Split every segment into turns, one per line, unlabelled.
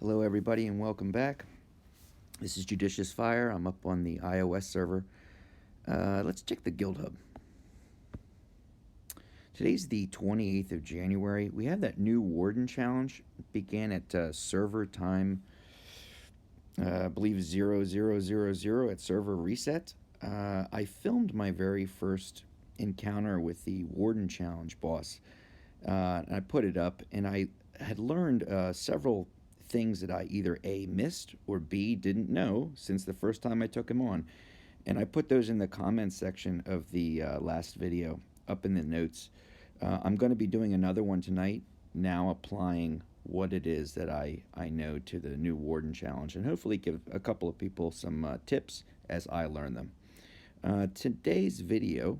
Hello, everybody, and welcome back. This is JudiciousFire. I'm up on the iOS server. Let's check the Guild Hub. Today's the 28th of January. We have that new Warden challenge. It began at server time, I believe 0000 at server reset. I filmed my very first encounter with the Warden challenge boss. And I put it up, and I had learned several things that I either A, missed, or B, didn't know since the first time I took him on. And I put those in the comments section of the last video up in the notes. I'm going to be doing another one tonight, now applying what it is that I know to the new Warden Challenge, and hopefully give a couple of people some tips as I learn them. Today's video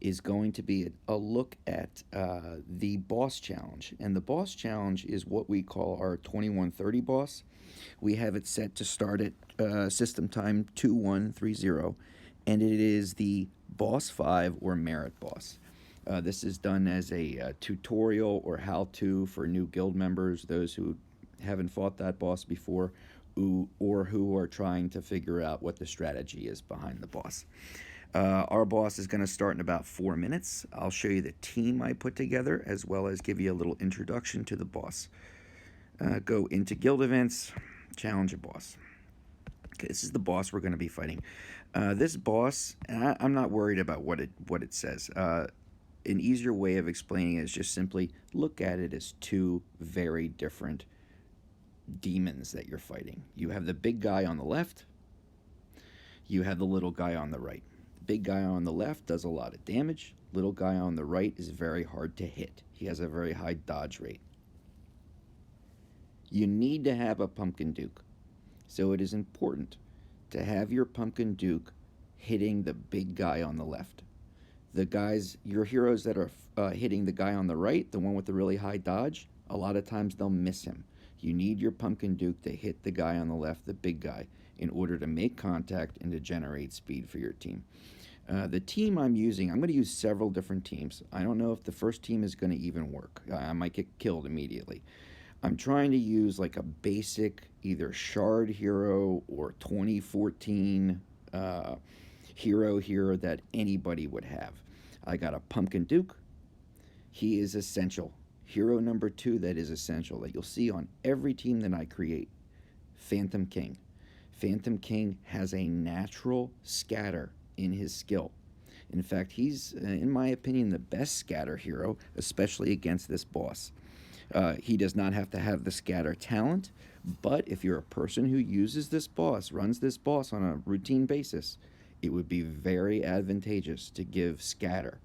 is going to be a look at the boss challenge. And the boss challenge is what we call our 2130 boss. We have it set to start at system time 2130, and it is the boss 5 or merit boss. This is done as a tutorial or how-to for new guild members, those who haven't fought that boss before, or who are trying to figure out what the strategy is behind the boss. Our boss is going to start in about 4 minutes. I'll show you the team I put together, as well as give you a little introduction to the boss. Go into guild events, challenge a boss. Okay, this is the boss we're going to be fighting. This boss, and I'm not worried about what it says. An easier way of explaining it is just simply look at it as two very different demons that you're fighting. You have the big guy on the left. You have the little guy on the right. Big guy on the left does a lot of damage. Little guy on the right is very hard to hit. He has a very high dodge rate. You need to have a Pumpkin Duke. So it is important to have your Pumpkin Duke hitting the big guy on the left. Your heroes that are hitting the guy on the right, the one with the really high dodge, a lot of times they'll miss him. You need your Pumpkin Duke to hit the guy on the left, the big guy, in order to make contact and to generate speed for your team. The team I'm using, I'm going to use several different teams. I don't know if the first team is going to even work. I might get killed immediately. I'm trying to use like a basic either Shard hero or 2014 hero here that anybody would have. I got a Pumpkin Duke. He is essential. Hero number 2 that is essential that you'll see on every team that I create. Phantom King. Phantom King has a natural scatter in his skill. In fact, he's, in my opinion, the best scatter hero, especially against this boss. He does not have to have the scatter talent, but if you're a person who uses this boss, runs this boss on a routine basis, it would be very advantageous to give scatter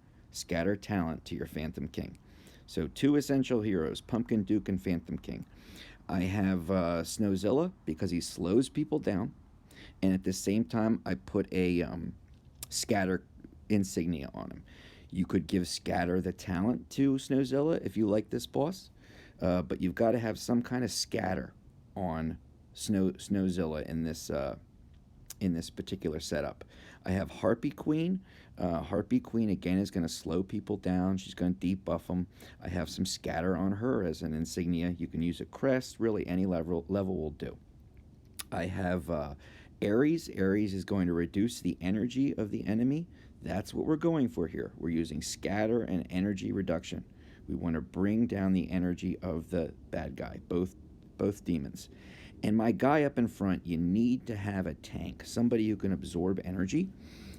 talent to your Phantom King. So 2 essential heroes, Pumpkin Duke and Phantom King. I have Snowzilla because he slows people down, and at the same time I put a scatter insignia on him. You could give scatter the talent to Snowzilla if you like this boss, but you've got to have some kind of scatter on Snowzilla in this particular setup. I have Harpy Queen. Harpy Queen again is going to slow people down. She's going to debuff them. I have some scatter on her as an insignia. You can use a crest. Really, any level will do. I have Ares. Ares is going to reduce the energy of the enemy. That's what we're going for here. We're using scatter and energy reduction. We want to bring down the energy of the bad guy, both demons. And my guy up in front, you need to have a tank, somebody who can absorb energy,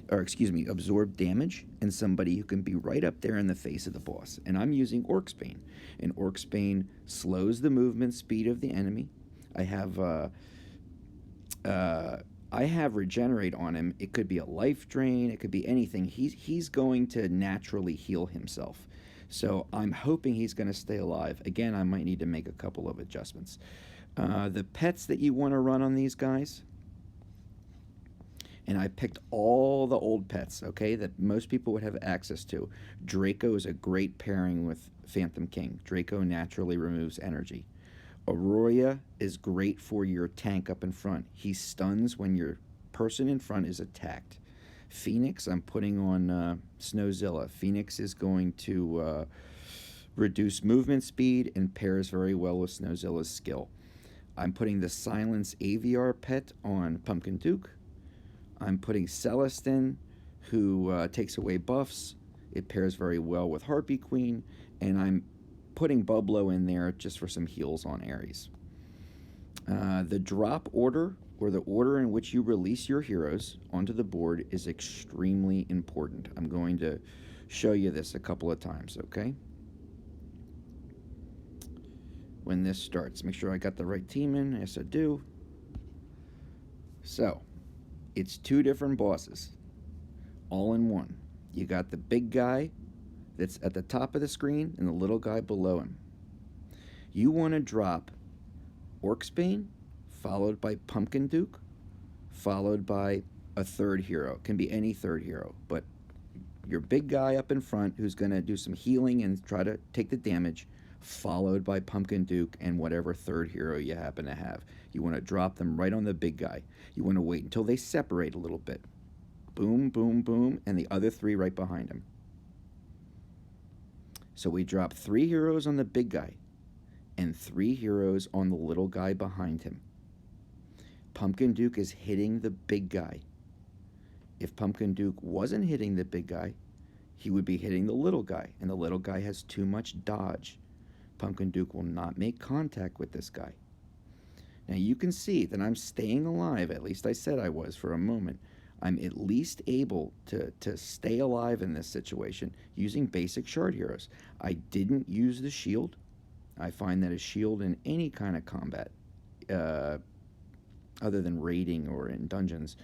absorb damage, and somebody who can be right up there in the face of the boss. And I'm using Orcsbane. And Orcsbane slows the movement speed of the enemy. I have regenerate on him. It could be a life drain. It could be anything. He's going to naturally heal himself. So I'm hoping he's going to stay alive. Again, I might need to make a couple of adjustments. The pets that you want to run on these guys, and I picked all the old pets, okay, that most people would have access to. Draco is a great pairing with Phantom King. Draco naturally removes energy. Aurora is great for your tank up in front. He stuns when your person in front is attacked. Phoenix, I'm putting on Snowzilla. Phoenix is going to reduce movement speed and pairs very well with Snowzilla's skill. I'm putting the Silence AVR pet on Pumpkin Duke. I'm putting Celestin, who takes away buffs. It pairs very well with Harpy Queen. And I'm putting Bublo in there just for some heals on Ares. The drop order, or the order in which you release your heroes onto the board, is extremely important. I'm going to show you this a couple of times, okay? When this starts, make sure I got the right team in. Yes, I do. So, it's 2 different bosses, all in one. You got the big guy that's at the top of the screen and the little guy below him. You want to drop Orcsbane, followed by Pumpkin Duke, followed by a third hero. It can be any third hero, but your big guy up in front who's going to do some healing and try to take the damage, followed by Pumpkin Duke and whatever third hero you happen to have. You want to drop them right on the big guy. You want to wait until they separate a little bit. Boom, boom, boom, and the other 3 right behind him. So we drop 3 heroes on the big guy and 3 heroes on the little guy behind him. Pumpkin Duke is hitting the big guy. If Pumpkin Duke wasn't hitting the big guy, he would be hitting the little guy, and the little guy has too much dodge. Pumpkin Duke will not make contact with this guy. Now you can see that I'm staying alive, at least I said I was for a moment. I'm at least able to stay alive in this situation using basic shard heroes. I didn't use the shield. I find that a shield in any kind of combat, other than raiding or in dungeons,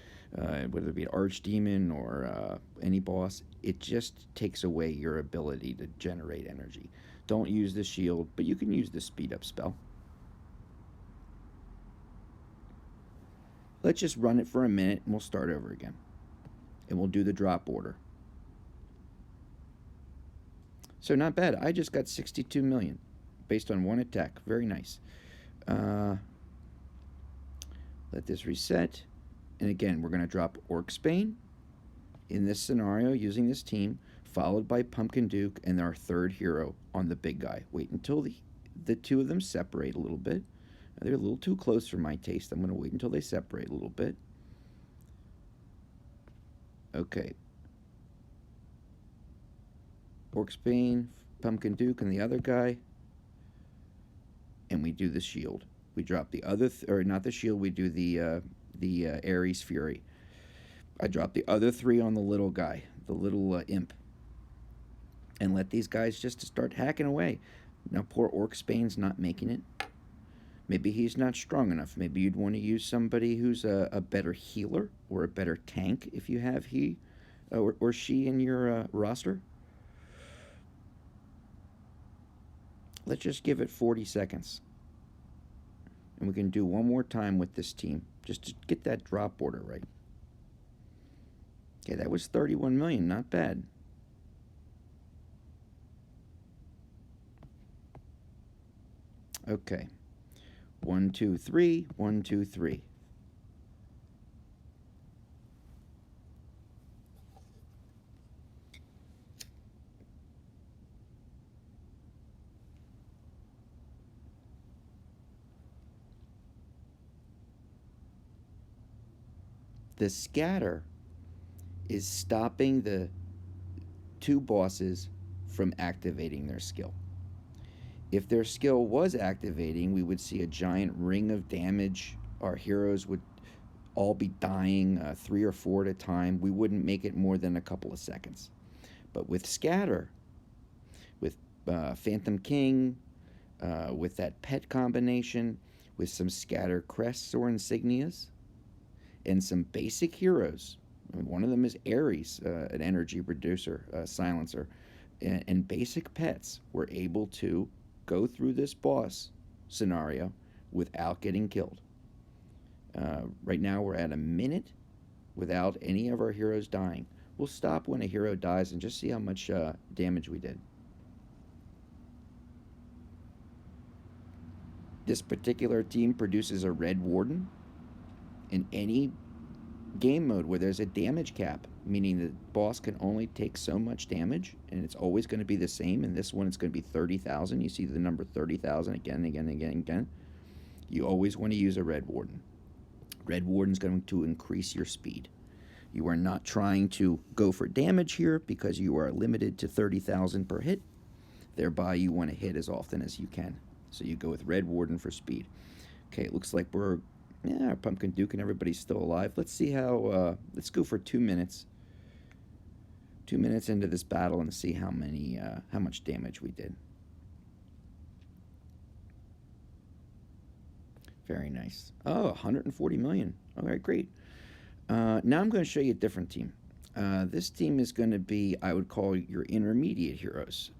whether it be an archdemon or any boss, it just takes away your ability to generate energy. Don't use the shield, but you can use the speed up spell. Let's just run it for a minute and we'll start over again. And we'll do the drop order. So not bad. I just got 62 million based on 1 attack. Very nice. Let this reset. And again, we're going to drop Orcsbane in this scenario using this team, followed by Pumpkin Duke and our third hero on the big guy. Wait until the 2 of them separate a little bit. They're a little too close for my taste. I'm going to wait until they separate a little bit. Okay. Orcsbane, Pumpkin Duke, and the other guy. And we do the shield. We drop the other, or not the shield, we do the Ares Fury. I drop the other 3 on the little guy, the little imp. And let these guys just start hacking away. Now poor Orcsbane's not making it. Maybe he's not strong enough. Maybe you'd want to use somebody who's a better healer or a better tank if you have he or she in your roster. Let's just give it 40 seconds. And we can do one more time with this team just to get that drop order right. Okay, that was 31 million. Not bad. Okay. 1, 2, 3. 1, 2, 3. The scatter is stopping the 2 bosses from activating their skill. If their skill was activating, we would see a giant ring of damage. Our heroes would all be dying 3 or 4 at a time. We wouldn't make it more than a couple of seconds. But with Scatter, with Phantom King, with that pet combination, with some Scatter crests or insignias, and some basic heroes. I mean, one of them is Ares, an energy producer, silencer, and basic pets. We're able to go through this boss scenario without getting killed. Right now we're at a minute without any of our heroes dying. We'll stop when a hero dies and just see how much damage we did. This particular team produces a red warden. In any game mode where there's a damage cap, meaning the boss can only take so much damage, and it's always going to be the same. In this one, it's going to be 30,000. You see the number 30,000 again and again and again and again. You always want to use a Red Warden. Red Warden's going to increase your speed. You are not trying to go for damage here because you are limited to 30,000 per hit. Thereby, you want to hit as often as you can. So you go with Red Warden for speed. Okay, it looks like our Pumpkin Duke and everybody's still alive. Let's see how, let's go for 2 minutes. 2 minutes into this battle and see how much damage we did. Very nice. Oh, 140 million. All right, great. Now I'm going to show you a different team. This team is going to be, I would call, your intermediate heroes.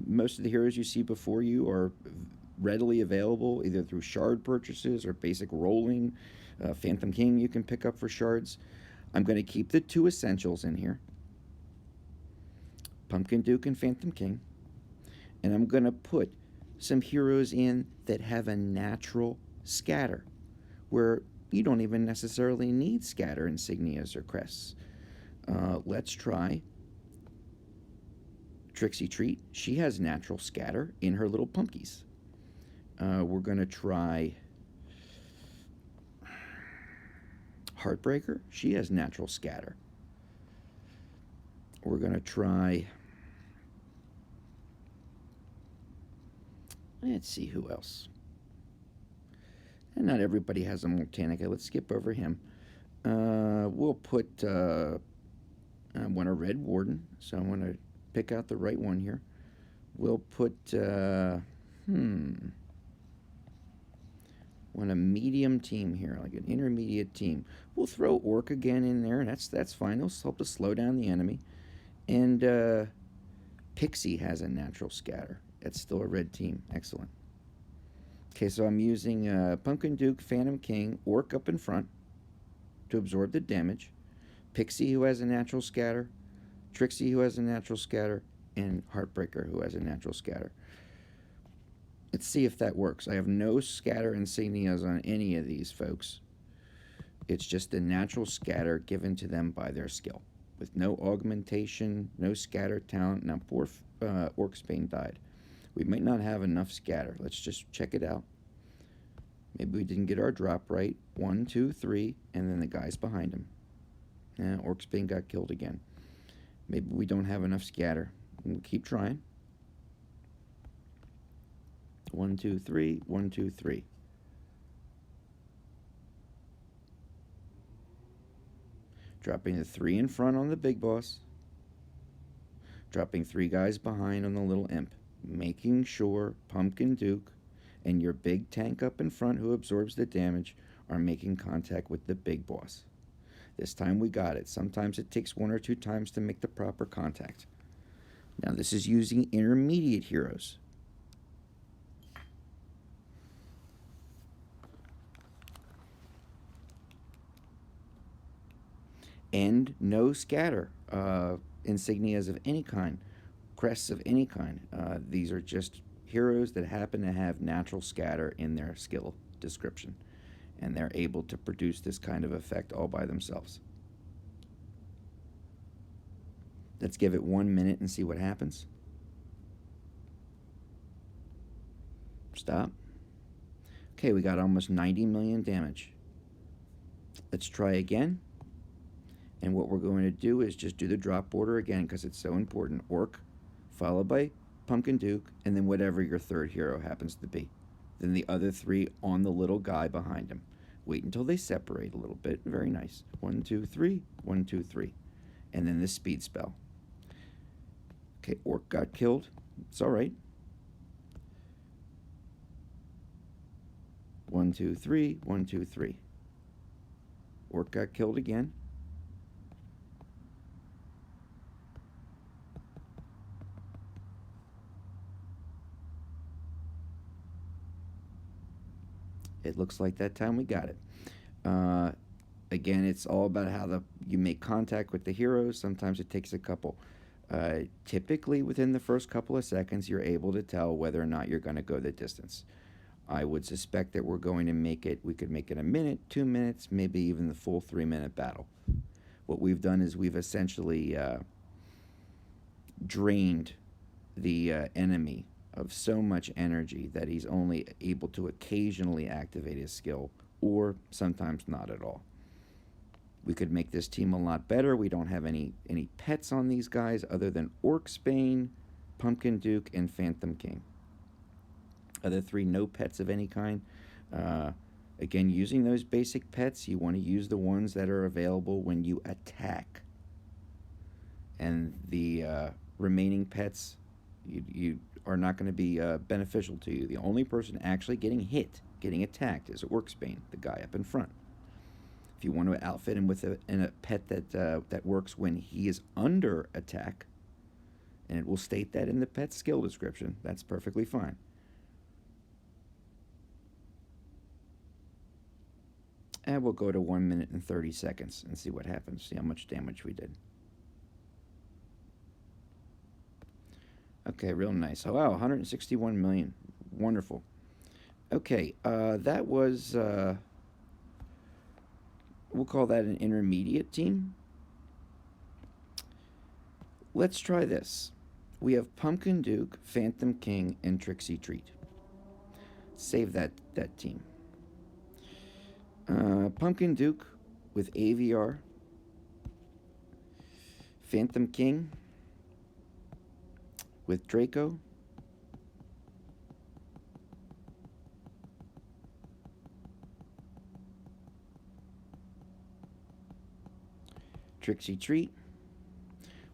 Most of the heroes you see before you are readily available either through shard purchases or basic rolling. Phantom King you can pick up for shards. I'm going to keep the 2 essentials in here. Pumpkin Duke and Phantom King. And I'm going to put some heroes in that have a natural scatter, where you don't even necessarily need scatter insignias or crests. Let's try Trixie Treat. She has natural scatter in her little pumpkies. We're going to try Heartbreaker. She has natural scatter. We're going to try, let's see who else. And not everybody has a Moltanica. Let's skip over him. We'll put, I want a Red Warden, so I want to pick out the right one here. We'll put, want a medium team here, like an intermediate team. We'll throw Orc again in there, and that's fine. It'll help to slow down the enemy. And Pixie has a natural scatter. That's still a red team. Excellent. Okay, so I'm using Pumpkin Duke, Phantom King, Orc up in front to absorb the damage. Pixie, who has a natural scatter. Trixie, who has a natural scatter. And Heartbreaker, who has a natural scatter. Let's see if that works. I have no scatter insignias on any of these folks. It's just a natural scatter given to them by their skill, with no augmentation, no scatter talent. Now, poor Orcsbane died. We might not have enough scatter. Let's just check it out. Maybe we didn't get our drop right. 1, 2, 3, and then the guys behind him. Orcsbane got killed again. Maybe we don't have enough scatter. We'll keep trying. 1, 2, 3, 1, 2, 3. Dropping the 3 in front on the big boss. Dropping 3 guys behind on the little imp. Making sure Pumpkin Duke and your big tank up in front who absorbs the damage are making contact with the big boss. This time we got it. Sometimes it takes 1 or 2 times to make the proper contact. Now this is using intermediate heroes. And no scatter insignias of any kind, crests of any kind. These are just heroes that happen to have natural scatter in their skill description, and they're able to produce this kind of effect all by themselves. Let's give it 1 minute and see what happens. Stop. Okay, we got almost 90 million damage. Let's try again. And what we're going to do is just do the drop order again because it's so important. Orc, followed by Pumpkin Duke, and then whatever your third hero happens to be. Then the other 3 on the little guy behind him. Wait until they separate a little bit. Very nice. 1, 2, 3, 1, 2, 3. And then the speed spell. Okay, Orc got killed. It's all right. 1, 2, 3, 1, 2, 3. Orc got killed again. It looks like that time we got it. Again, it's all about how you make contact with the heroes. Sometimes it takes a couple. Typically, within the first couple of seconds, you're able to tell whether or not you're going to go the distance. I would suspect that we're going to make it, we could make it a minute, 2 minutes, maybe even the full 3-minute battle. What we've done is we've essentially drained the enemy of so much energy that he's only able to occasionally activate his skill, or sometimes not at all. We could make this team a lot better. We don't have any pets on these guys other than Orcsbane, Pumpkin Duke, and Phantom King. Other three, no pets of any kind. Again, using those basic pets, you want to use the ones that are available when you attack. And the remaining pets, you are not going to be beneficial to you. The only person actually getting hit, getting attacked, is Orcsbane, the guy up in front. If you want to outfit him with a pet that works when he is under attack, and it will state that in the pet skill description, that's perfectly fine. And we'll go to 1 minute and 30 seconds and see what happens, see how much damage we did. Okay, real nice. Oh, wow, 161 million. Wonderful. Okay, that was, we'll call that an intermediate team. Let's try this. We have Pumpkin Duke, Phantom King, and Trixie Treat. Save that team. Pumpkin Duke with AVR, Phantom King with Draco, Trixie Treat.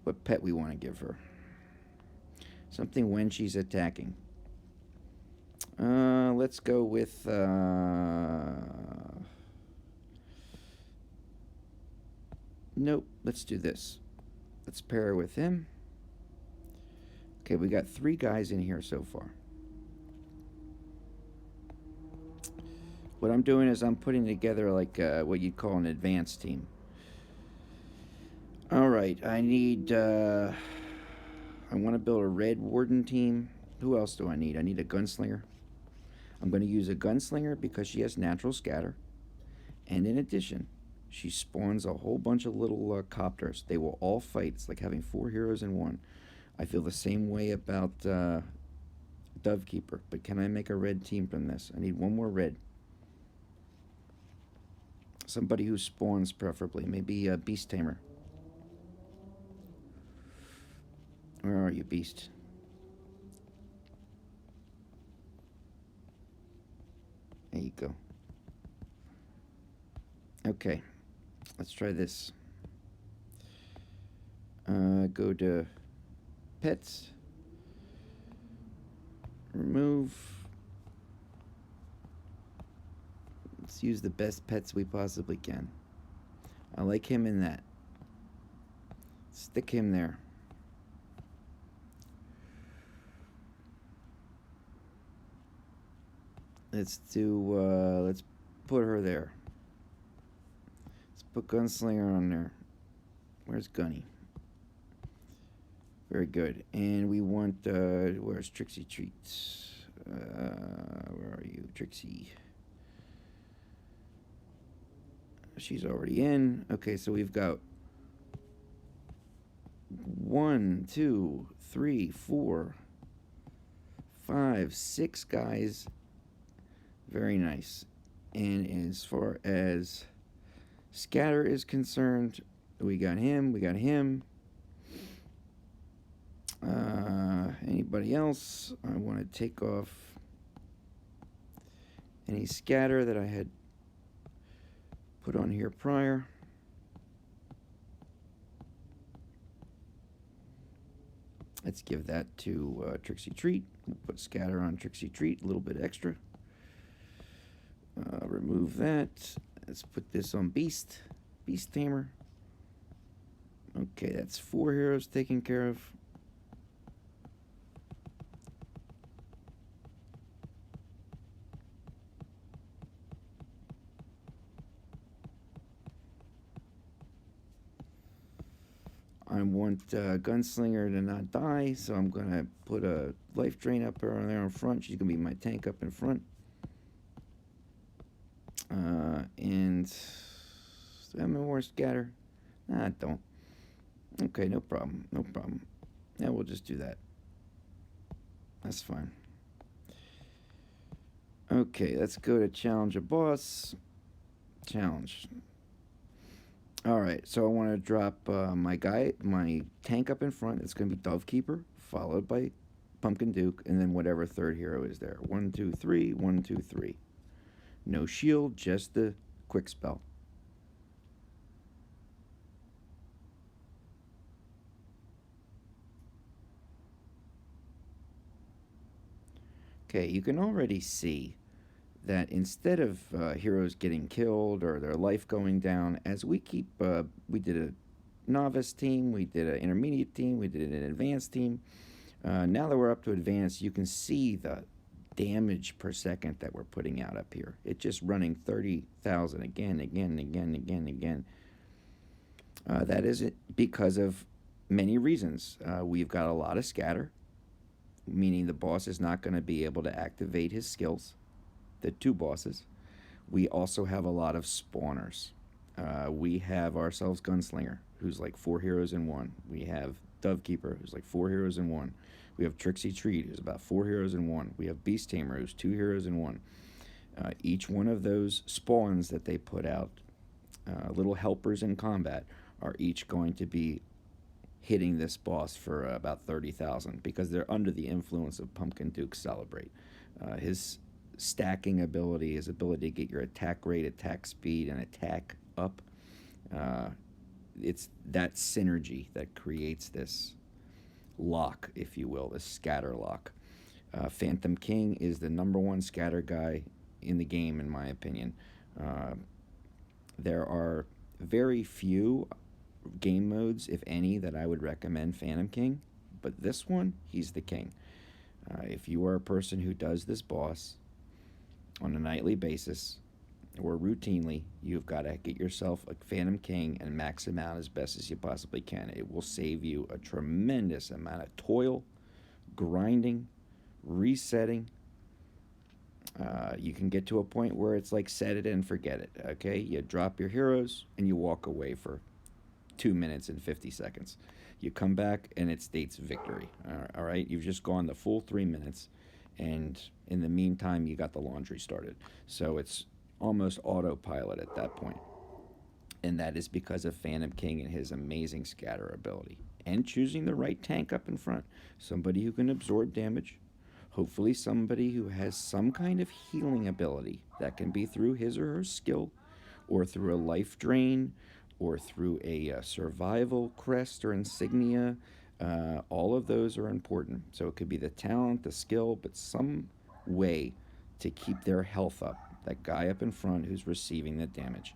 What pet we want to give her? Something when she's attacking. Let's go with nope, let's do this. Let's pair her with him. Okay, we got 3 guys in here so far. What I'm doing is I'm putting together like what you'd call an advanced team. Alright, I need, I want to build a red warden team. Who else do I need? I need a gunslinger. I'm going to use a gunslinger because she has natural scatter. And in addition, she spawns a whole bunch of little copters. They will all fight. It's like having 4 heroes in one. I feel the same way about Dovekeeper. But can I make a red team from this? I need 1 more red. Somebody who spawns preferably. Maybe a Beast Tamer. Where are you, Beast? There you go. Okay, let's try this. Go to pets. Remove. Let's use the best pets we possibly can. I like him in that. Stick him there. Let's put her there. Let's put Gunslinger on there. Where's Gunny? Very good. And we want, where's Trixie Treats? Where are you, Trixie? She's already in. Okay, so we've got 1, 2, 3, 4, 5, 6 guys. Very nice. And as far as scatter is concerned, we got him, anybody else? I want to take off any scatter that I had put on here prior. Let's give that to Trixie Treat. We'll put scatter on Trixie Treat, a little bit extra. Remove that. Let's put this on Beast Tamer. Okay, that's 4 heroes taken care of. I want Gunslinger to not die, so I'm going to put a life drain up there in front. She's going to be my tank up in front. And do I have more scatter? Nah, I don't. Okay, no problem. Yeah, we'll just do that. That's fine. Okay, let's go to challenge a boss. Challenge. All right, so I want to drop my tank up in front. It's going to be Dovekeeper, followed by Pumpkin Duke, and then whatever third hero is there. One, two, three. One, two, three. No shield, just the quick spell. Okay, you can already see that instead of heroes getting killed or their life going down, as we did a novice team, we did an intermediate team, we did an advanced team. Now that we're up to advanced, you can see the damage per second that we're putting out up here. It's just running 30,000 again, again, again, again, again. That is it because of many reasons. We've got a lot of scatter, meaning the boss is not going to be able to activate his skills. The two bosses. We also have a lot of spawners. We have ourselves Gunslinger, who's like four heroes in one. We have Dovekeeper, who's like four heroes in one. We have Trixie Treat, who's about four heroes in one. We have Beast Tamer, who's two heroes in one. Each one of those spawns that they put out, little helpers in combat, are each going to be hitting this boss for about 30,000 because they're under the influence of Pumpkin Duke Celebrate. His stacking ability, his ability to get your attack rate, attack speed, and attack up. Uh, it's that synergy that creates this lock, if you will, this scatter lock. Phantom King is the number one scatter guy in the game, in my opinion. Uh, there are very few game modes, if any, that I would recommend Phantom King, but this one, he's the king. If you are a person who does this boss on a nightly basis or routinely, you've got to get yourself a Phantom King and max him out as best as you possibly can. It will save you a tremendous amount of toil, grinding, resetting. You can get to a point where it's like set it and forget it. Okay, you drop your heroes and you walk away for 2 minutes and 50 seconds. You come back and it states victory. All right, you've just gone the full 3 minutes, and in the meantime, you got the laundry started. So it's almost autopilot at that point. And that is because of Phantom King and his amazing scatter ability. And choosing the right tank up in front. Somebody who can absorb damage. Hopefully, somebody who has some kind of healing ability. That can be through his or her skill, or through a life drain, or through a survival crest or insignia. All of those are important. So it could be the talent, the skill, but some way to keep their health up. That guy up in front who's receiving the damage.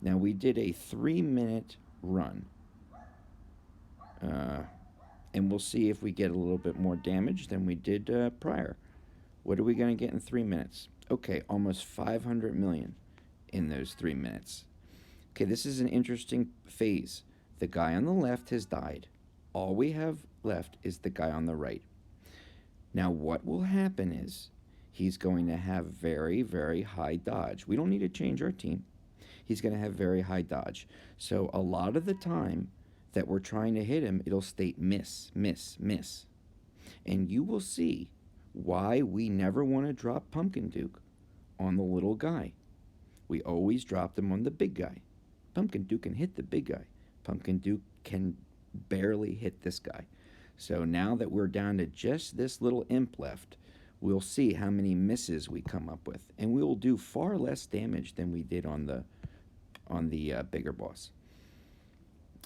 Now, we did a 3-minute run. Uh, and we'll see if we get a little bit more damage than we did prior. What are we going to get in 3 minutes? Okay, almost 500 million in those 3 minutes. Okay, this is an interesting phase. The guy on the left has died. All we have left is the guy on the right. Now, what will happen is he's going to have very, very high dodge. We don't need to change our team. He's going to have very high dodge. So, a lot of the time that we're trying to hit him, it'll state miss, miss, miss. And you will see why we never want to drop Pumpkin Duke on the little guy. We always drop them on the big guy. Pumpkin Duke can hit the big guy. Pumpkin Duke can barely hit this guy. So now that we're down to just this little imp left, we'll see how many misses we come up with, and we will do far less damage than we did on the bigger boss.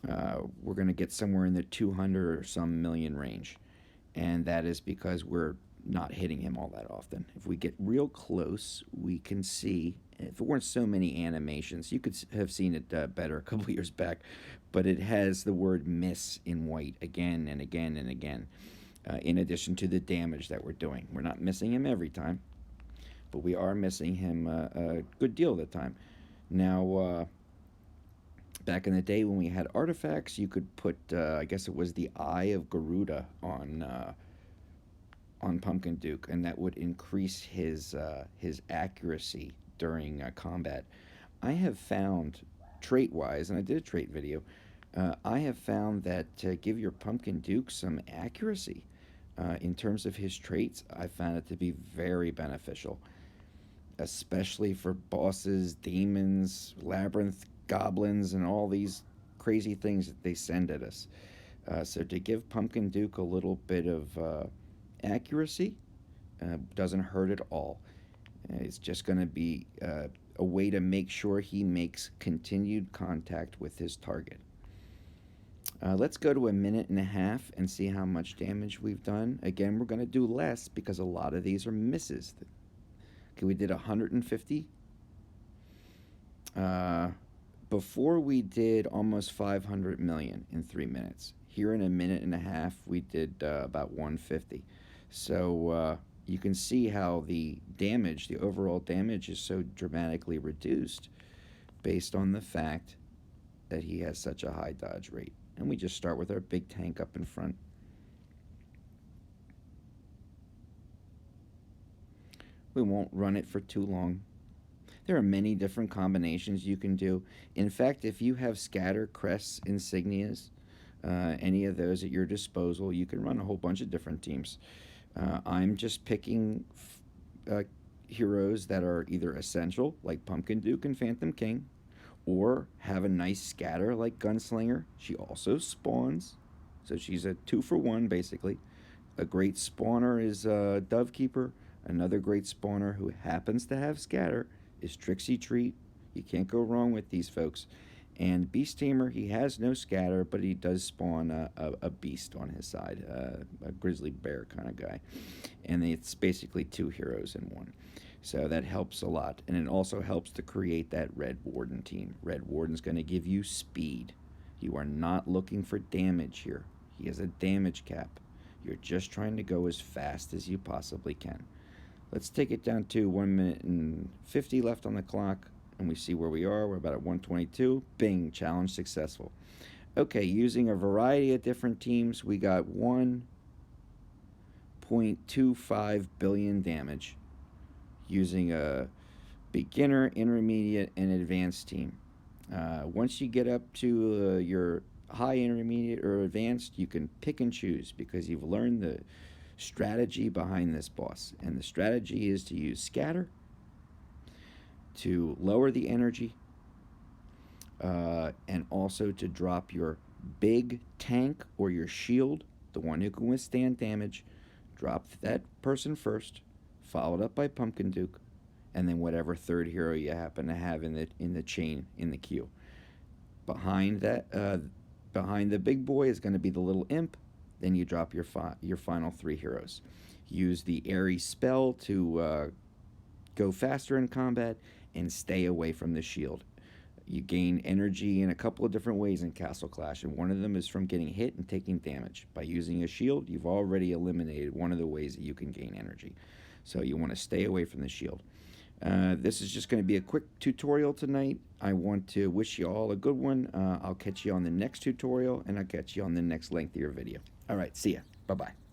We're going to get somewhere in the 200 or some million range, and that is because we're not hitting him all that often. If we get real close, we can see. If it weren't so many animations, you could have seen it better a couple years back, but it has the word miss in white again and again and again, in addition to the damage that we're doing. We're not missing him every time, but we are missing him a good deal of the time. Now, back in the day when we had artifacts, you could put, I guess it was the Eye of Garuda on Pumpkin Duke, and that would increase his accuracy during combat. I have found, trait-wise, and I did a trait video, I have found that to give your Pumpkin Duke some accuracy, In terms of his traits, I found it to be very beneficial, especially for bosses, demons, labyrinth, goblins, and all these crazy things that they send at us. So to give Pumpkin Duke a little bit of accuracy doesn't hurt at all. It's just going to be a way to make sure he makes continued contact with his target. Let's go to a minute and a half and see how much damage we've done. Again, we're going to do less because a lot of these are misses. Okay, we did 150. Before we did almost 500 million in 3 minutes. Here in a minute and a half, we did about 150. So you can see how the damage, the overall damage, is so dramatically reduced based on the fact that he has such a high dodge rate. And we just start with our big tank up in front. We won't run it for too long. There are many different combinations you can do. In fact, if you have scatter, crests, insignias, any of those at your disposal, you can run a whole bunch of different teams. I'm just picking heroes that are either essential, like Pumpkin Duke and Phantom King, or have a nice scatter like Gunslinger. She also spawns, so she's a 2-for-1 basically. A great spawner is Dovekeeper. Another great spawner who happens to have scatter is Trixie Treat. You can't go wrong with these folks. And Beast Tamer, he has no scatter, but he does spawn a beast on his side, a grizzly bear kind of guy. And it's basically 2 heroes in one. So that helps a lot. And it also helps to create that Red Warden team. Red Warden's going to give you speed. You are not looking for damage here. He has a damage cap. You're just trying to go as fast as you possibly can. Let's take it down to 1 minute and 50 left on the clock, and we see where we are. We're about at 122. Bing, challenge successful. Okay, using a variety of different teams, we got 1.25 billion damage using a beginner, intermediate, and advanced team. Once you get up to your high, intermediate, or advanced, you can pick and choose because you've learned the strategy behind this boss. And the strategy is to use scatter to lower the energy and also to drop your big tank or your shield, the one who can withstand damage. Drop that person first, followed up by Pumpkin Duke, and then whatever third hero you happen to have in the chain in the queue. Behind that, behind the big boy is going to be the little imp. Then you drop your final 3 heroes. Use the airy spell to go faster in combat and stay away from the shield. You gain energy in a couple of different ways in Castle Clash, and one of them is from getting hit and taking damage. By using a shield, you've already eliminated one of the ways that you can gain energy. So you want to stay away from the shield. This is just going to be a quick tutorial tonight. I want to wish you all a good one. I'll catch you on the next tutorial, and I'll catch you on the next lengthier video. All right, see ya. Bye-bye.